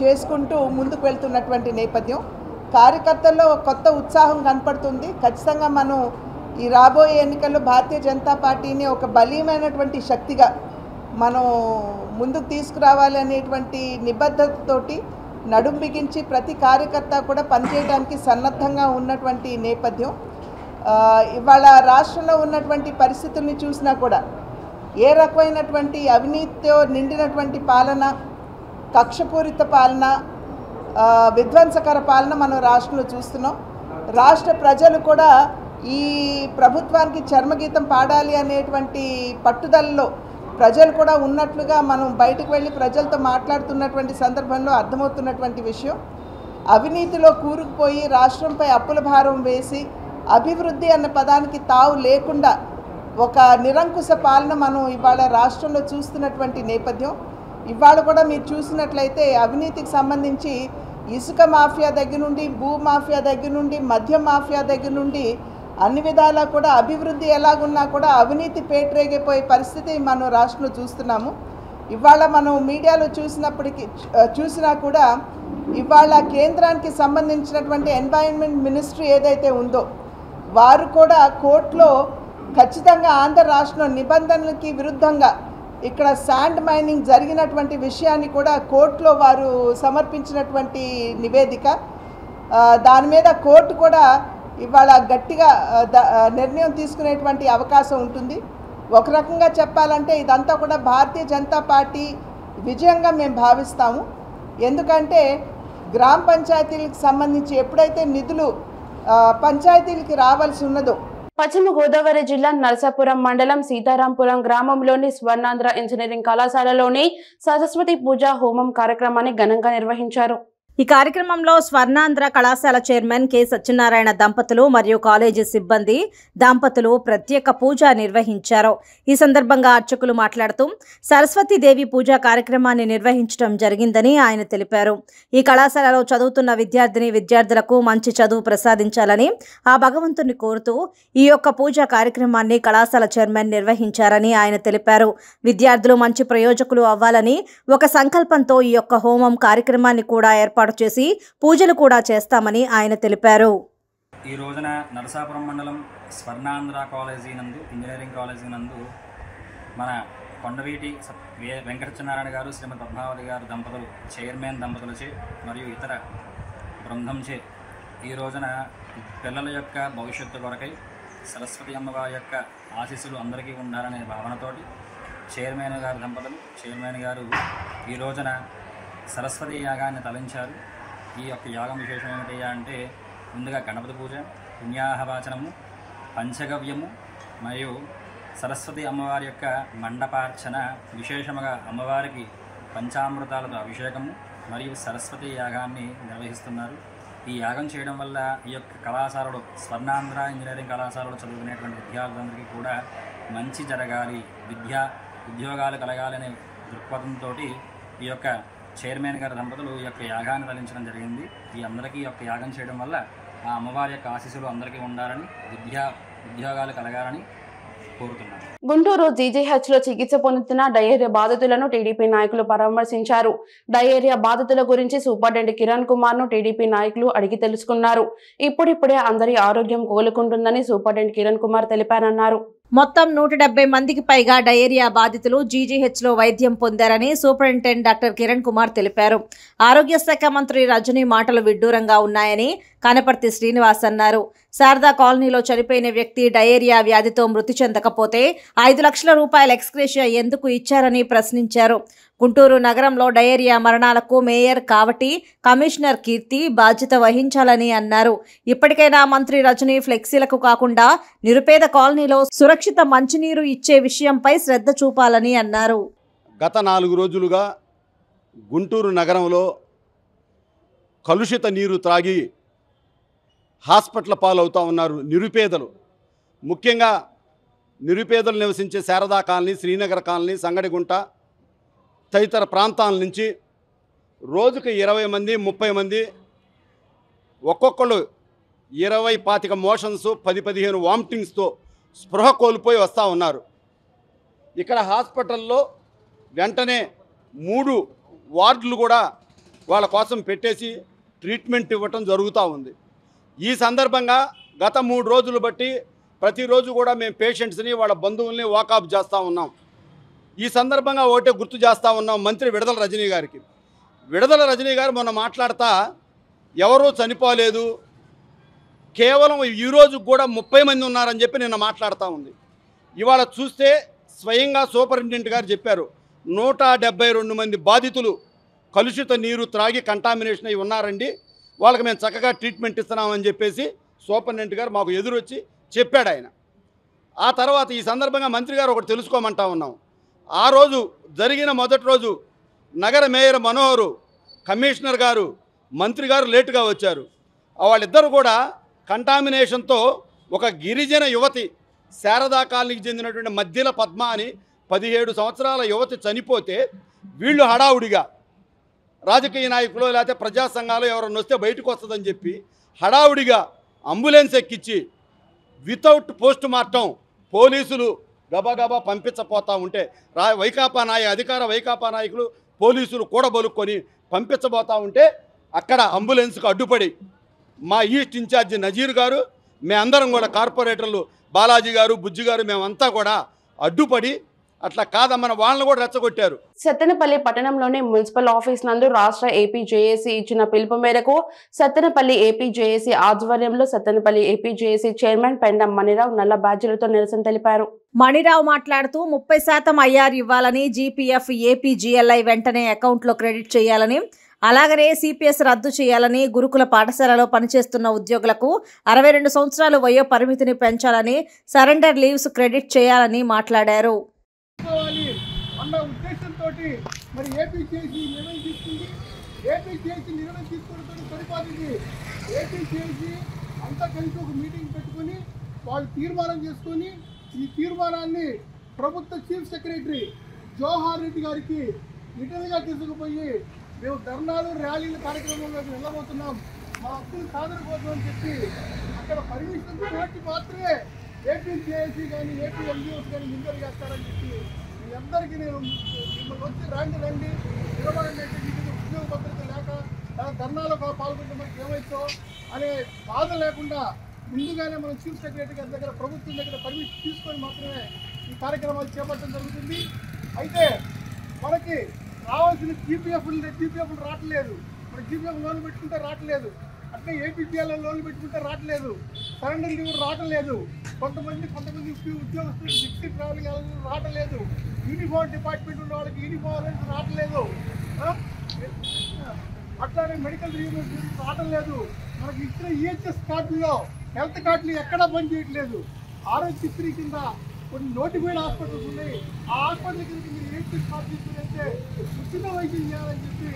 చేసుకుంటూ ముందుకు వెళ్తున్నటువంటి నేపథ్యం. కార్యకర్తల్లో కొత్త ఉత్సాహం కనపడుతుంది. ఖచ్చితంగా మనం ఈ రాబోయే ఎన్నికల్లో భారతీయ జనతా పార్టీని ఒక బలీయమైనటువంటి శక్తిగా మనం ముందుకు తీసుకురావాలి అనేటువంటి నిబద్ధతతోటి నడుం బిగించి ప్రతి కార్యకర్త కూడా పనిచేయడానికి సన్నద్ధంగా ఉన్నటువంటి నేపథ్యం. ఇవాళ రాష్ట్రంలో ఉన్నటువంటి పరిస్థితుల్ని చూసినా కూడా ఏ రకమైనటువంటి అవినీతితో నిండినటువంటి పాలన, కక్షపూరిత పాలన, విధ్వంసకర పాలన మనం రాష్ట్రంలో చూస్తున్నాం. రాష్ట్ర ప్రజలు కూడా ఈ ప్రభుత్వానికి చర్మగీతం పాడాలి అనేటువంటి పట్టుదలలో ప్రజలు కూడా ఉన్నట్లుగా మనం బయటకు వెళ్ళి ప్రజలతో మాట్లాడుతున్నటువంటి సందర్భంలో అర్థమవుతున్నటువంటి విషయం. అవినీతిలో కూరుకుపోయి రాష్ట్రంపై అప్పుల భారం వేసి అభివృద్ధి అన్న పదానికి తావు లేకుండా ఒక నిరంకుశ పాలన మనం ఇవాళ రాష్ట్రంలో చూస్తున్నటువంటి నేపథ్యం. ఇవాళ కూడా మీరు చూసినట్లయితే అవినీతికి సంబంధించి ఇసుక మాఫియా దగ్గర నుండి, భూ మాఫియా దగ్గర నుండి, మద్యం మాఫియా దగ్గర నుండి అన్ని విధాలా కూడా అభివృద్ధి ఎలాగున్నా కూడా అవినీతి పేటరేగిపోయే పరిస్థితి మనం రాష్ట్రంలో చూస్తున్నాము. ఇవాళ మనం మీడియాలో చూసినా కూడా ఇవాళ కేంద్రానికి సంబంధించినటువంటి ఎన్వైరన్మెంట్ మినిస్ట్రీ ఏదైతే ఉందో వారు కూడా కోర్టులో ఖచ్చితంగా ఆంధ్ర రాష్ట్రం నిబంధనలకి విరుద్ధంగా ఇక్కడ శాండ్ మైనింగ్ జరిగినటువంటి విషయాన్ని కూడా కోర్టులో వారు సమర్పించినటువంటి నివేదిక, దాని మీద కోర్టు కూడా ఇవాళ గట్టిగా నిర్ణయం తీసుకునేటువంటి అవకాశం ఉంటుంది. ఒక రకంగా చెప్పాలంటే ఇదంతా కూడా భారతీయ జనతా పార్టీ విజయంగా మేము భావిస్తాము. ఎందుకంటే గ్రామ పంచాయతీలకు సంబంధించి ఎప్పుడైతే నిధులు పంచాయతీలకి రావాల్సి ఉన్నదో, పశ్చిమ గోదావరి జిల్లా నరసాపురం మండలం సీతారాంపురం గ్రామంలోని స్వర్ణాంధ్ర ఇంజనీరింగ్ కళాశాలలోని సరస్వతి పూజ హోమం కార్యక్రమాన్ని ఘనంగా నిర్వహించారు. ఈ కార్యక్రమంలో స్వర్ణాంధ్ర కళాశాల చైర్మన్ కె సత్యనారాయణ దంపతులు మరియు కాలేజీ సిబ్బంది దంపతులు ప్రత్యేక పూజ నిర్వహించారు. ఈ సందర్భంగా అర్చకులు మాట్లాడుతూ సరస్వతీదేవి పూజా కార్యక్రమాన్ని నిర్వహించడం జరిగిందని ఆయన తెలిపారు. ఈ కళాశాలలో చదువుతున్న విద్యార్థులకు మంచి చదువు ప్రసాదించాలని ఆ భగవంతుని కోరుతూ ఈ యొక్క పూజా కార్యక్రమాన్ని కళాశాల చైర్మన్ నిర్వహించారని ఆయన తెలిపారు. విద్యార్థులు మంచి ప్రయోజకులు అవ్వాలని ఒక సంకల్పంతో ఈ యొక్క హోమం కార్యక్రమాన్ని కూడా ఏర్పాటు చేసి పూజలు కూడా చేస్తామని ఆయన తెలిపారు. ఈ రోజున నరసాపురం మండలం స్వర్ణాంధ్ర కాలేజీ నందు, ఇంజనీరింగ్ కాలేజీ నందు మన కొండవీటి వెంకటనారాయణ గారు, శ్రీమతి పద్మావతి గారు దంపతులు, చైర్మన్ దంపతులచే మరియు ఇతర బృందంచే ఈ రోజున పిల్లల యొక్క భవిష్యత్తు కొరకై సరస్వతి అమ్మవారి యొక్క ఆశీస్సులు అందరికీ ఉండాలనే భావనతోటి చైర్మన్ గారు దంపతులు, చైర్మన్ గారు ఈ రోజున సరస్వతి యాగాన్ని తలంచారు. ఈ యొక్క యాగం విశేషం ఏమిటి అంటే ముందుగా గణపతి పూజ, పుణ్యాహవాచనము, పంచగవ్యము మరియు సరస్వతి అమ్మవారి యొక్క మండపార్చన, విశేషముగా అమ్మవారికి పంచామృతాలతో అభిషేకము మరియు సరస్వతి యాగాన్ని నిర్వహిస్తున్నారు. ఈ యాగం చేయడం వల్ల ఈ యొక్క కళాశాలలో స్వర్ణాంధ్ర ఇంజనీరింగ్ కళాశాలలో చదువుకునేటువంటి విద్యార్థులందరికీ కూడా మంచి జరగాలి, ఉద్యోగాలు కలగాలనే దృక్పథంతో ఈ యొక్క చైర్మన్ గారి దంపతులు ఈ యొక్క యాగాన్ని తలించడం జరిగింది. ఈ అందరికీ యొక్క యాగం చేయడం వల్ల ఆ అమ్మవారి యొక్క ఆశీస్సులు అందరికీ ఉండాలని, ఉద్యోగాలు కలగాలని కోరుతున్నాను. గుంటూరు జీజీహెచ్ లో చికిత్స పొందుతున్న డయేరియా బాధితులను టీడీపీ నాయకులు పరామర్శించారు. డయేరియా బాధితుల గురించి సూపరింటెండెంట్ కిరణ్ కుమార్ ను టీడీపీ నాయకులు అడిగి తెలుసుకున్నారు. ఇప్పుడిప్పుడే అందరి ఆరోగ్యం కోలుకుంటుందని సూపరింటెండెంట్ కిరణ్ కుమార్ తెలిపారన్నారు. మొత్తం 170 మందికి పైగా డయేరియా బాధితులు జీజీహెచ్లో వైద్యం పొందారని సూపరింటెండెంట్ డాక్టర్ కిరణ్ కుమార్ తెలిపారు. ఆరోగ్య శాఖ మంత్రి రజనీ మాటలు విడ్డూరంగా ఉన్నాయని కనపర్తి శ్రీనివాస్ అన్నారు. శారదా కాలనీలో చనిపోయిన వ్యక్తి డయేరియా వ్యాధితో మృతి చెందకపోతే 5 లక్షల రూపాయల ఎక్స్గ్రేషియా ఎందుకు ఇచ్చారని ప్రశ్నించారు. గుంటూరు నగరంలో డయేరియా మరణాలకు మేయర్ కావటి, కమిషనర్ కీర్తి బాధ్యత వహించాలని అన్నారు. ఇప్పటికైనా మంత్రి రజనీ ఫ్లెక్సీలకు కాకుండా నిరుపేద కాలనీలో సురక్షిత మంచినీరు ఇచ్చే విషయంపై శ్రద్ధ చూపాలని అన్నారు. గత 4 రోజులుగా గుంటూరు నగరంలో కలుషిత నీరు త్రాగి హాస్పిటల్ పాలవుతూ ఉన్నారు నిరుపేదలు. ముఖ్యంగా నిరుపేదలు నివసించే శారదా కాలనీ, శ్రీనగర్ కాలనీ, సంగడిగుంట తదితర ప్రాంతాల నుంచి రోజుకు 20 మంది 30 మంది ఒక్కొక్కళ్ళు 20-25 మోషన్స్, 10-15 వామిటింగ్స్తో స్పృహ కోల్పోయి వస్తూ ఉన్నారు. ఇక్కడ హాస్పిటల్లో వెంటనే 3 వార్డులు కూడా వాళ్ళ కోసం పెట్టేసి ట్రీట్మెంట్ ఇవ్వటం జరుగుతూ ఉంది. ఈ సందర్భంగా గత 3 రోజులు బట్టి ప్రతిరోజు కూడా మేము పేషెంట్స్ని, వాళ్ళ బంధువుల్ని వాకప్ చేస్తూ ఉన్నాం. ఈ సందర్భంగా ఒకటే గుర్తు చేస్తూ ఉన్నాం మంత్రి విడదల రజనీ గారికి. విడదల రజనీ గారు మొన్న మాట్లాడుతూ ఎవరూ చనిపోలేదు, కేవలం ఈరోజు కూడా 30 మంది ఉన్నారని చెప్పి నిన్న మాట్లాడుతూ ఉంది. ఇవాళ చూస్తే స్వయంగా సూపరింటెండెంట్ గారు చెప్పారు 172 మంది బాధితులు కలుషిత నీరు త్రాగి కంటామినేషన్ అయి ఉన్నారండి, వాళ్ళకి మేము చక్కగా ట్రీట్మెంట్ ఇస్తున్నామని చెప్పేసి సూపరింటెండెంట్ గారు మాకు ఎదురొచ్చి చెప్పాడు ఆయన. ఆ తర్వాత ఈ సందర్భంగా మంత్రి గారు ఒకటి తెలుసుకోమంటా ఉన్నాం. ఆ రోజు జరిగిన మొదటి రోజు నగర మేయర్ మనోహరు, కమిషనర్ గారు, మంత్రి గారు లేటుగా వచ్చారు. వాళ్ళిద్దరూ కూడా కంటామినేషన్తో ఒక గిరిజన యువతి, శారదా కాలనీకి చెందినటువంటి మధ్యల పద్మ అని 17 సంవత్సరాల యువతి చనిపోతే వీళ్ళు హడావుడిగా రాజకీయ నాయకులు లేకపోతే ప్రజా సంఘాలు ఎవరన్నా వస్తే బయటకు వస్తుందని చెప్పి హడావుడిగా అంబులెన్స్ ఎక్కించి వితౌట్ పోస్ట్ మార్టం పోలీసులు గబగబా పంపించపోతూ ఉంటే అధికార వైకాపా నాయకులు పోలీసులు కూడబలుక్కొని పంపించబోతూ ఉంటే అక్కడ అంబులెన్స్కి అడ్డుపడి మా ఈస్ట్ ఇన్ఛార్జి నజీర్ గారు మేమందరం కూడా కార్పొరేటర్లు బాలాజీ గారు బుజ్జి గారు మేమంతా కూడా అడ్డుపడి అట్లా కాదమ్మని వాళ్ళని కూడా రెచ్చగొట్టారు. సత్తెనపల్లి పట్టణంలోని మున్సిపల్ ఆఫీస్ నందు రాష్ట్ర ఏపీ జేఏసీ ఇచ్చిన పిలుపు మేరకు సత్తెనపల్లి ఏపీ జేఏసీ ఆధ్వర్యంలో Sattenapalli AP JAC chairman Pendem Manirao నల్ల బ్యాడ్జీలతో నిరసన తెలిపారు. మణిరావు మాట్లాడుతూ 30% ఐఆర్ ఇవ్వాలని, జీపీఎఫ్ ఏపీజీఎల్ఐ వెంటనే అకౌంట్లో క్రెడిట్ చేయాలని, అలాగనే సిపిఎస్ రద్దు చేయాలని, గురుకుల పాఠశాలలో పనిచేస్తున్న ఉద్యోగులకు 62 సంవత్సరాలు వయో పరిమితిని పెంచాలని, సరెండర్ లీవ్స్ క్రెడిట్ చేయాలని మాట్లాడారు. అన్న ఉద్దేశంతో మరి ఏపీ చేసి నిర్ణయం తీసుకుంది. ఏపీ చేసి నిర్ణయం తీసుకోవడంతో సరిపోతుంది. ఏపీ చేసి అంతా కలిసి ఒక మీటింగ్ పెట్టుకొని వాళ్ళు తీర్మానం చేసుకొని ఈ తీర్మానాన్ని ప్రభుత్వ చీఫ్ సెక్రటరీ జవహర్ రెడ్డి గారికి రిటర్న్గా తీసుకుపోయి మేము ధర్నాలు ర్యాలీల కార్యక్రమంలోకి వెళ్ళబోతున్నాం, మా హక్కులు సాధన కోసం అని చెప్పి అక్కడ పర్మిషన్ తోటి మాత్రమే ఏపీ జేఏసీ కానీ ఏపీ ఎన్జిఓస్ కానీ ముందరు చేస్తారని చెప్పి మీ అందరికీ నేను మిమ్మల్ని వచ్చి రండి నిలబడండి అంటే మీకు ఉద్యోగ భద్రత లేక ధర్నాలో పాల్గొంటే మనకి ఏమైతో అనే బాధ లేకుండా ముందుగానే మనం చీఫ్ సెక్రటరీ గారి దగ్గర ప్రభుత్వం దగ్గర పర్మిషన్ తీసుకొని మాత్రమే ఈ కార్యక్రమాలు చేపట్టడం జరుగుతుంది. అయితే మనకి రావాల్సిన జీపీఎఫ్లు రావట్లేదు, మన జీపీఎఫ్ లోన్లు పెట్టుకుంటే రావట్లేదు, అట్లే ఏపీపీఎల్ లోన్లు పెట్టుకుంటే రావట్లేదు, సరెండర్ లీవ్ రావట్లేదు, కొంతమంది ఉద్యోగస్తులు డిస్ట్రిక్ట్ ట్రావెలింగ్ రావట్లేదు, యూనిఫామ్ డిపార్ట్మెంట్ ఉన్న వాళ్ళకి యూనిఫామ్ రావట్లేదు, అట్లానే మెడికల్ లీవ్ రావట్లేదు, మనకి ఇచ్చిన ఈహెచ్ఎస్ కార్డులో హెల్త్ కార్డులు ఎక్కడా పని చేయట్లేదు. ఆరోగ్యశ్రీ కింద కొన్ని నోటిఫైడ్ హాస్పిటల్స్ ఉన్నాయి, ఆ హాస్పిటల్ కింద మీరు ఈహెచ్ఎస్ కార్డు తీసుకుని ఉచిత వైద్యం చేయాలని చెప్పి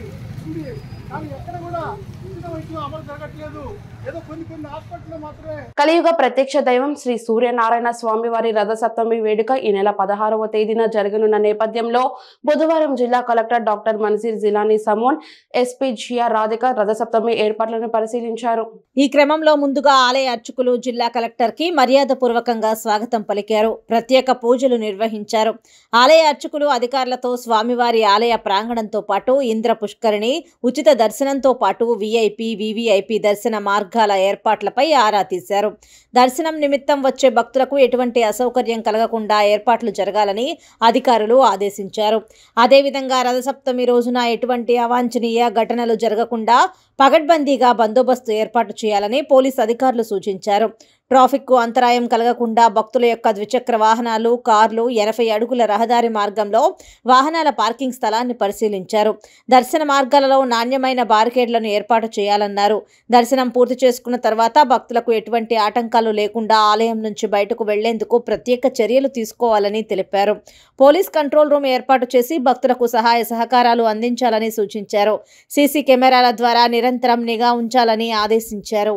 ఉంది. కానీ ఎక్కడ కూడా ఉచిత వైద్యం అమలు జరగట్లేదు. ఏదో కొన్ని హాస్పిటల్లో మాత్రమే. కలియుగ ప్రత్యక్ష దైవం శ్రీ సూర్యనారాయణ స్వామి వారి రథసప్తమి వేడుక ఈ నెల 16వ తేదీన జరగనున్న నేపథ్యంలో బుధవారం జిల్లా collector doctor Manazir Jeelani Samoon, SP Jiya Radhika Rathasaptami ఏర్పాట్లను పరిశీలించారు. ఈ క్రమంలో ముందుగా ఆలయ అర్చకులు జిల్లా కలెక్టర్ కి మర్యాదపూర్వకంగా స్వాగతం పలికారు. ప్రత్యేక పూజలు నిర్వహించారు. ఆలయ అర్చకులు అధికారులతో స్వామివారి ఆలయ ప్రాంగణంతో పాటు ఇంద్ర పుష్కరిణి, ఉచిత దర్శనంతో పాటు విఐపి, వివిఐపి దర్శన మార్గాల ఏర్పాట్లపై ఆరా తీశారు. దర్శనం నిమిత్తం వచ్చే భక్తులకు ఎటువంటి అసౌకర్యం కలగకుండా ఏర్పాట్లు జరగాలని అధికారులు ఆదేశించారు. అదేవిధంగా రథసప్తమి రోజున ఎటువంటి అవాంఛనీయ ఘటనలు జరగకుండా పగడ్బందీగా బందోబస్తు ఏర్పాటు చేయాలని పోలీసు అధికారులు సూచించారు. ట్రాఫిక్కు అంతరాయం కలగకుండా భక్తుల యొక్క ద్విచక్ర వాహనాలు, కార్లు 80 అడుగుల రహదారి మార్గంలో వాహనాల పార్కింగ్ స్థలాన్ని పరిశీలించారు. దర్శన మార్గాలలో నాణ్యమైన బారికేడ్లను ఏర్పాటు చేయాలన్నారు. దర్శనం పూర్తి చేసుకున్న తర్వాత భక్తులకు ఎటువంటి ఆటంకాలు లేకుండా ఆలయం నుంచి బయటకు వెళ్లేందుకు ప్రత్యేక చర్యలు తీసుకోవాలని తెలిపారు. పోలీస్ కంట్రోల్ రూమ్ ఏర్పాటు చేసి భక్తులకు సహాయ సహకారాలు అందించాలని సూచించారు. సీసీ కెమెరాల ద్వారా నిరంతరం నిఘా ఉంచాలని ఆదేశించారు.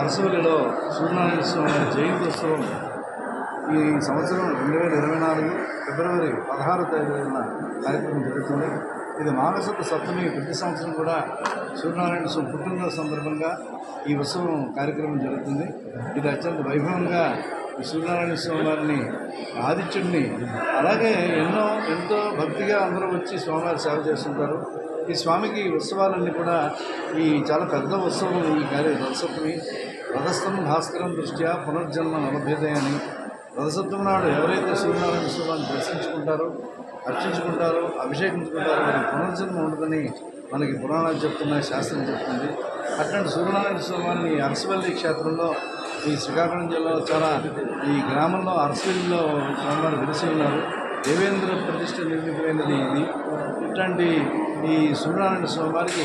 అరసవల్లిలో సూర్యనారాయణ స్వామి జయంత్యోత్సవం ఈ సంవత్సరం 2024 ఫిబ్రవరి 16వ తేదీన కార్యక్రమం జరుగుతుంది. ఇది మాఘశుద్ధ సప్తమి. ప్రతి సంవత్సరం కూడా సూర్యనారాయణ స్వామి పుట్టినరోజు సందర్భంగా ఈ ఉత్సవం కార్యక్రమం జరుగుతుంది. ఇది అత్యంత వైభవంగా ఈ సూర్యనారాయణ స్వామి వారిని ఆదిత్యుడిని అలాగే ఎంతో భక్తిగా అందరూ వచ్చి స్వామివారి సేవ చేస్తుంటారు. ఈ స్వామికి ఉత్సవాలన్నీ కూడా ఈ చాలా పెద్ద ఉత్సవం. ఈ రథసప్తమి రథస్థం భాస్కరం దృష్ట్యా పునర్జన్మ నలభేదే అని రథసప్తమి నాడు ఎవరైతే సూర్యనారాయణ స్వామిని దర్శించుకుంటారో, అర్చించుకుంటారో, అభిషేకించుకుంటారో వారికి పునర్జన్మ ఉండదని మనకి పురాణాలు చెప్తున్నాయి, శాస్త్రం చెప్తుంది. అట్లాంటి సూర్యనారాయణ స్వామిని అరసవల్లి క్షేత్రంలో ఈ శ్రీకాకుళం జిల్లాలో చాలా ఈ గ్రామంలో అరసవల్లిలో స్వామివారు వెలిసి ఉన్నారు. దేవేంద్ర ప్రతిష్ట నిర్మితమైనది ఇది. ఇట్లాంటి ఈ సూర్యనారాయణ స్వామి వారికి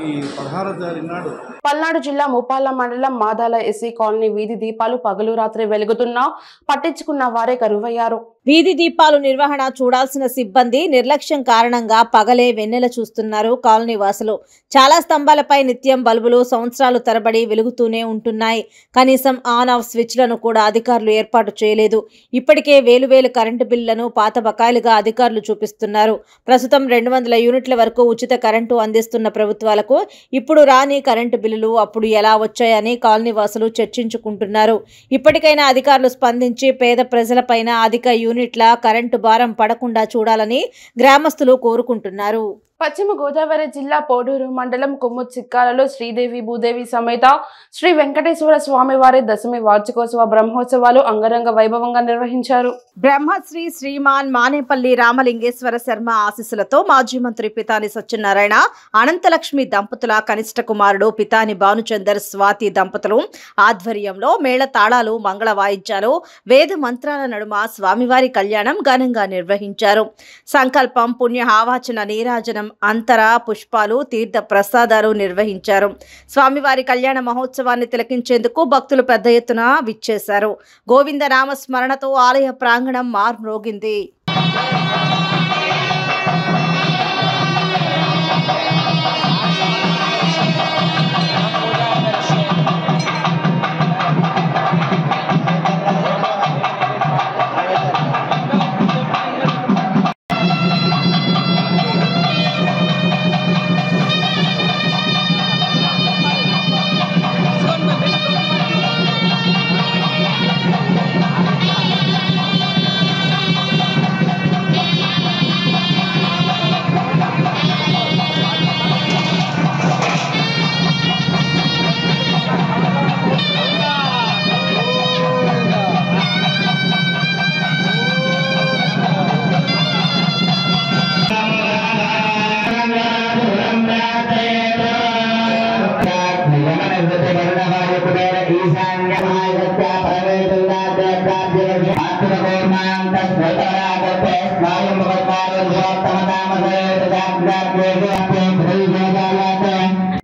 ఈ 16వ తారీఖు నాడు పల్నాడు జిల్లా ముప్పాళ్ళ మండలం మాదాల ఎస్సీ కాలనీ వీధి దీపాలు పగలు రాత్రి వెలుగుతున్నా పట్టించుకున్న వారే కరువయ్యారు. వీధి దీపాలు నిర్వహణ చూడాల్సిన సిబ్బంది నిర్లక్ష్యం కారణంగా పగలే వెన్నెల చూస్తున్నారు కాలనీ వాసులు. చాలా స్తంభాలపై నిత్యం బల్బులు సంవత్సరాలు తరబడి వెలుగుతూనే ఉంటున్నాయి. కనీసం ఆన్ ఆఫ్ స్విచ్లను కూడా అధికారులు ఏర్పాటు చేయలేదు. ఇప్పటికే వేలు కరెంటు బిల్లులను పాత బకాయిలుగా అధికారులు చూపిస్తున్నారు. ప్రస్తుతం 200 యూనిట్ల వరకు ఉచిత కరెంటు అందిస్తున్న ప్రభుత్వాలకు ఇప్పుడు రాని కరెంటు బిల్లులు అప్పుడు ఎలా వచ్చాయని కాలనీ వాసులు చర్చించుకుంటున్నారు. ఇప్పటికైనా అధికారులు స్పందించి పేద ప్రజలపైన అధిక యూనిట్ల కరెంటు భారం పడకుండా చూడాలని గ్రామస్తులు కోరుకుంటున్నారు. పశ్చిమ గోదావరి జిల్లా పోడూరు మండలం కుమ్ముచిక్కాలలో శ్రీదేవి భూదేవి సమేత శ్రీ వెంకటేశ్వర స్వామి వారి దశమి వార్షికోత్సవ బ్రహ్మోత్సవాలు అంగరంగ వైభవంగా నిర్వహించారు. బ్రహ్మశ్రీ శ్రీమాన్ మానేపల్లి రామలింగేశ్వర శర్మ ఆశీస్సులతో మాజీ మంత్రి పితాని సత్యనారాయణ అనంతలక్ష్మి దంపతుల కనిష్ట కుమారుడు పితాని భానుచందర్ స్వాతి దంపతులు ఆధ్వర్యంలో మేళ తాళాలు మంగళ వాయిద్యాలు వేద మంత్రాల నడుమ స్వామివారి కళ్యాణం ఘనంగా నిర్వహించారు. సంకల్పం పుణ్య ఆవాచన నీరాజనం అంతర పుష్పాలు తీర్థ ప్రసాదాలు నిర్వహించారు. స్వామివారి కళ్యాణ మహోత్సవాన్ని తిలకించేందుకు భక్తులు పెద్ద ఎత్తున విచ్చేశారు. గోవింద నామ స్మరణతో ఆలయ ప్రాంగణం మార్మోగింది.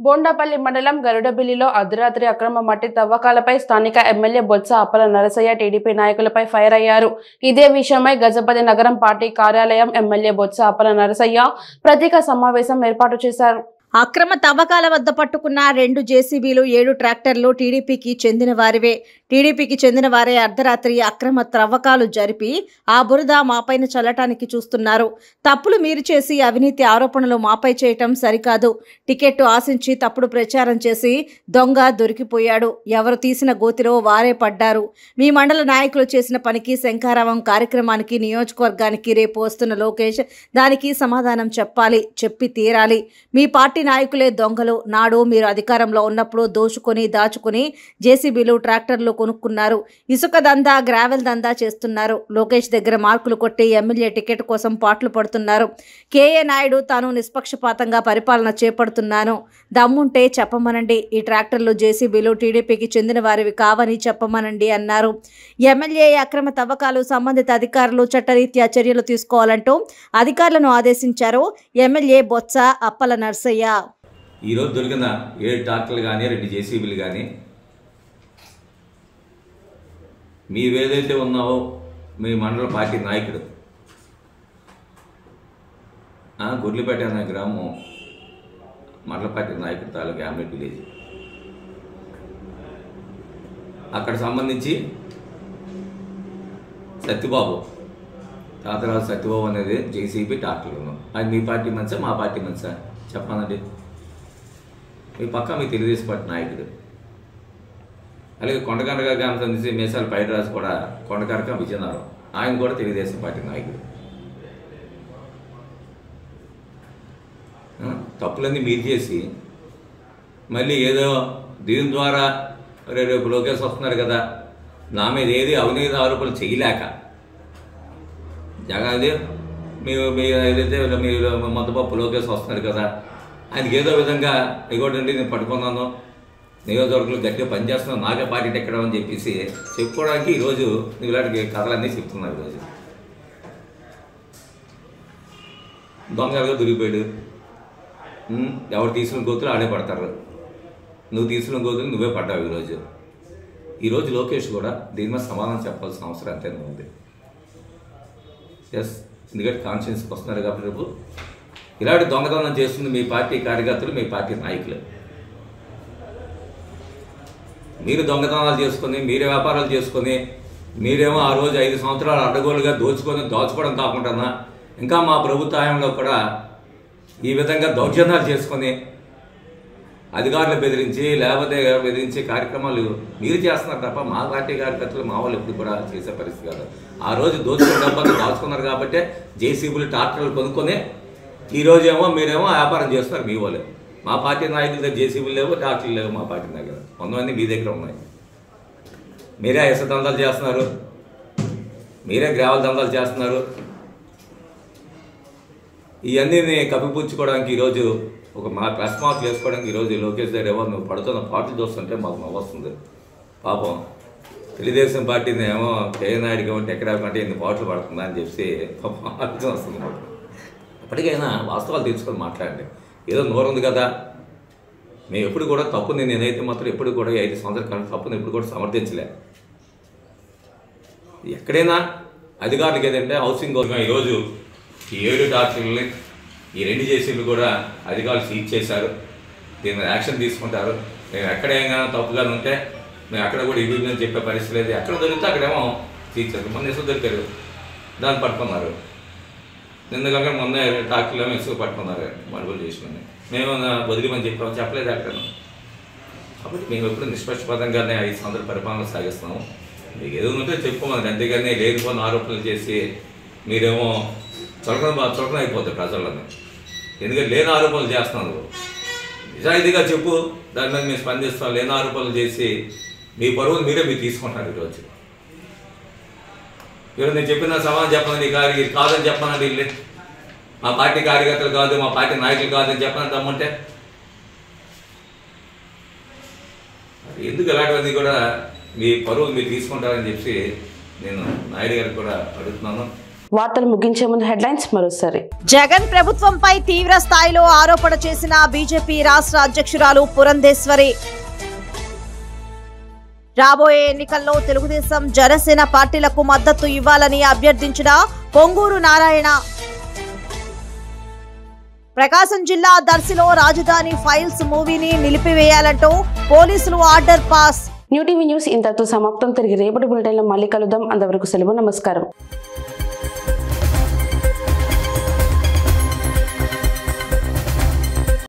బోండాపల్లి మండలం గరుడబిల్లిలో అర్ధరాత్రి అక్రమ మట్టి తవ్వకాలపై స్థానిక ఎమ్మెల్యే బొత్స అప్పల నరసయ్య టీడీపీ నాయకులపై ఫైర్ అయ్యారు. ఇదే విషయమై గజపతి నగరం పార్టీ కార్యాలయం ఎమ్మెల్యే బొత్స అప్పల నరసయ్య ప్రత్యేక సమావేశం ఏర్పాటు చేశారు. అక్రమ తవ్వకాల వద్ద పట్టుకున్న 2 జేసీబీలు 7 ట్రాక్టర్లు టీడీపీకి చెందిన వారివే. టీడీపీకి చెందిన వారే అర్ధరాత్రి అక్రమ త్రవ్వకాలు జరిపి ఆ బురద మాపైన చల్లటానికి చూస్తున్నారు. తప్పులు మీరు చేసి అవినీతి ఆరోపణలు మాపై చేయటం సరికాదు. టికెట్ ఆశించి తప్పుడు ప్రచారం చేసి దొంగ దొరికిపోయాడు. ఎవరు తీసిన గోతిలో వారే పడ్డారు. మీ మండల నాయకులు చేసిన పనికి శంఖారావం కార్యక్రమానికి నియోజకవర్గానికి రేపు వస్తున్న లోకేష్ దానికి సమాధానం చెప్పాలి, చెప్పి తీరాలి. మీ పార్టీ నాయకులే దొంగలు. నాడు మీరు అధికారంలో ఉన్నప్పుడు దోచుకొని దాచుకుని జేసీబీలు ట్రాక్టర్లు కొనుక్కున్నారు. ఇసుక దందా గ్రావెల్ దందా చేస్తున్నారు. లోకేష్ దగ్గర మార్కులు కొట్టి ఎమ్మెల్యే టికెట్ కోసం పాటలు పడుతున్నారు. కేఏ నాయుడు తాను నిష్పక్షపాతంగా పరిపాలన చేపడుతున్నాను, దమ్ముంటే చెప్పమనండి. ఈ ట్రాక్టర్లు జేసీబీలు టీడీపీకి చెందిన వారివి కావని చెప్పమనండి అన్నారు. ఎమ్మెల్యే అక్రమ తవ్వకాలు సంబంధిత అధికారులు చట్టరీత్యా చర్యలు తీసుకోవాలంటూ అధికారులను ఆదేశించారు ఎమ్మెల్యే బొత్స అప్పల నర్సయ్య. ఈరోజు దొరికిన 7 ట్రాక్టర్లు కానీ 2 జేసీబీలు కానీ మీవేదైతే ఉన్నావో మీ మండల పార్టీ నాయకుడు గొర్రెపేట అనే గ్రామం మండల పార్టీ నాయకుడు తాలూకు యామ్లెట్ విలేజ్, అక్కడ సంబంధించి సత్యబాబు తాతరాజు సత్యబాబు అనేది జేసీబీ ట్రాక్టర్లు. అది మీ పార్టీ మనిషా మా పార్టీ మనిషా చెప్పానండి. మీ పక్క మీ తెలుగుదేశం పార్టీ నాయకుడు. అలాగే కొండకనక గ్రామం సంబంధించి మేసాల పైడరాజు కూడా కొండకనక విజయనగరం, ఆయన కూడా తెలుగుదేశం పార్టీ నాయకుడు. తప్పులన్నీ మీరు చేసి మళ్ళీ ఏదో దీని ద్వారా రేపు లోకేష్ వస్తున్నారు కదా నా మీద ఏది అవినీతి ఆరోపణలు చేయలేక జగన్ మీ ఏదైతే మీరు మొత్తపప్పు లోకేష్ వస్తున్నారు కదా ఆయనకి ఏదో విధంగా ఇగోటండి నేను పట్టుకున్నాను, నియోజకవర్గంలో గట్టిగా పనిచేస్తున్నాను, నాకే పార్టీ ఎక్కడం అని చెప్పేసి చెప్పుకోవడానికి ఈరోజు నువ్వు ఇలాంటి కథలన్నీ చెప్తున్నావు. ఈరోజు దొంగలుగా దొరికిపోయాడు. ఎవరు తీసుకున్న గోతులు ఆడే పడతారు. నువ్వు తీసుకున్న గోతులు నువ్వే పడ్డావు. ఈరోజు లోకేష్ కూడా దీని మీద సమాధానం చెప్పాల్సిన అవసరం ఎంతైనా ఉంది. ఎందుకంటే కాన్షియన్స్కి వస్తున్నారు కాబట్టి రేపు ఇలాంటి దొంగతనం చేస్తుంది మీ పార్టీ కార్యకర్తలు, మీ పార్టీ నాయకులు. మీరు దొంగతనాలు చేసుకొని, మీరే వ్యాపారాలు చేసుకొని, మీరేమో ఆ రోజు 5 సంవత్సరాలు అడ్డగోలుగా దోచుకోవడం కాకుండా ఇంకా మా ప్రభుత్వ హయాంలో కూడా ఈ విధంగా దౌర్జన్యాలు చేసుకొని అధికారులు బెదిరించి లేకపోతే బెదిరించే కార్యక్రమాలు మీరు చేస్తున్నారు తప్ప మా పార్టీ కార్యకర్తలు మా వాళ్ళు ఎప్పుడు కూడా చేసే పరిస్థితి కాదు. ఆ రోజు దోచుకున్న డబ్బాలు దాచుకున్నారు కాబట్టి జేసీబీలు ట్రాక్టర్లు కొనుక్కొని ఈరోజు ఏమో మీరేమో వ్యాపారం చేస్తున్నారు మీ వాళ్ళు. మా పార్టీ నాయకుల దగ్గర జేసీబీలు లేవు, ట్రాక్టర్లు లేవు. మా పార్టీ దగ్గర 100 మంది మీ దగ్గర ఉన్నాయి. మీరే ఇసుక దందాలు చేస్తున్నారు, మీరే గ్రావెల్ దందాలు చేస్తున్నారు. ఇవన్నీ కప్పిపుచ్చుకోవడానికి ఈరోజు ఒక మా ప్రెస్ మార్క్ చేసుకోవడానికి ఈరోజు లోకేష్ దగ్గర ఏమో నువ్వు పడుతున్న పార్టీలు చూస్తుంటే మాకు నవ్వొస్తుంది. పాపం తెలుగుదేశం పార్టీని ఏమో కేనాయుడికి ఏమో ఎక్కడాకంటే ఇన్ని పాటలు పడుతుందా అని చెప్పి పాపం ఆలోచన వస్తుంది మాకు. ఎప్పటికైనా వాస్తవాలు తెలుసుకొని మాట్లాడండి. ఏదో నోరు ఉంది కదా, మేము ఎప్పుడు కూడా తప్పుని నేనైతే మాత్రం ఎప్పుడు కూడా 5 సంవత్సరాల కాలం తప్పుని ఎప్పుడు కూడా సమర్థించలే. ఎక్కడైనా అధికారులకు ఏదంటే హౌసింగ్ ఈరోజు ఈ 7 డాక్టర్లని ఈ 2 జేసీలు కూడా అధికారులు సీజ్ చేశారు. దీని మీద యాక్షన్ తీసుకుంటారు. మేము ఎక్కడైనా తప్పుగా ఉంటే మేము అక్కడ కూడా ఇవి చెప్పే పరిస్థితి లేదు. ఎక్కడ దొరికితే అక్కడేమో సీజ్ చేస్తారు. మొన్న ఇసుక దొరికారు, దాన్ని పట్టుకున్నారు. నిన్నగా మొన్న డాక్టర్లు ఏమో ఇసుక పట్టుకున్నారు మనుగోలు చేసుకుని. మేము వదిలిమని చెప్పలేదు అక్కడ. కాబట్టి మేము ఎప్పుడు నిష్పక్షపాతంగానే 5 సంవత్సరాల పరిపాలన సాగిస్తున్నాము. మీకు ఏదో ఉంటే చెప్పుకోమని, అంతేగాని లేనిపోయిన ఆరోపణలు చేసి మీరేమో చులకన అయిపోతాయి ప్రజలను. ఎందుకంటే లేని ఆరోపణలు చేస్తున్నారు. నిజాయితీగా చెప్పు, దాని మీద మేము స్పందిస్తాం. లేని ఆరోపణలు చేసి మీ పరువులు మీరే తీసుకుంటున్నారు. ఈరోజు నేను చెప్పిన సమాధానం చెప్పనండి, ఇది కాదని చెప్పనండి, వీళ్ళే మా పార్టీ కార్యకర్తలు కాదు, మా పార్టీ నాయకులు కాదని చెప్పనండి దమ్ముంటే ఎందుకు ఇలాంటివన్నీ కూడా మీ పరువులు మీరు తీసుకుంటారని చెప్పి నేను నాయుడు గారికి కూడా అడుగుతున్నాను. వార్తలు ముగించే ముందు హెడ్లైన్స్ మరోసారి. జగన్ ప్రభుత్వంపై తీవ్ర స్థాయిలో ఆరోపణ చేసిన బీజేపీ రాష్ట్ర అధ్యక్షురాలు పురంధేశ్వరి. రాబోయే ఎన్నికల్లో తెలుగుదేశం, జనసేన పార్టీలకు మద్దతు ఇవ్వాలని అభ్యర్థించిన పొంగూరు నారాయణ. ప్రకాశం జిల్లా దర్శిలో రాజధాని ఫైల్స్ మూవీని నిలిపివేయాలంటూ పోలీసులు order pass. New TV news ఇంతతో సమాప్తం. తిరిగి రేపటి బులెటిన్లో మళ్ళీ కలుద్దాం. అంతవరకు సెలవు. నమస్కారం.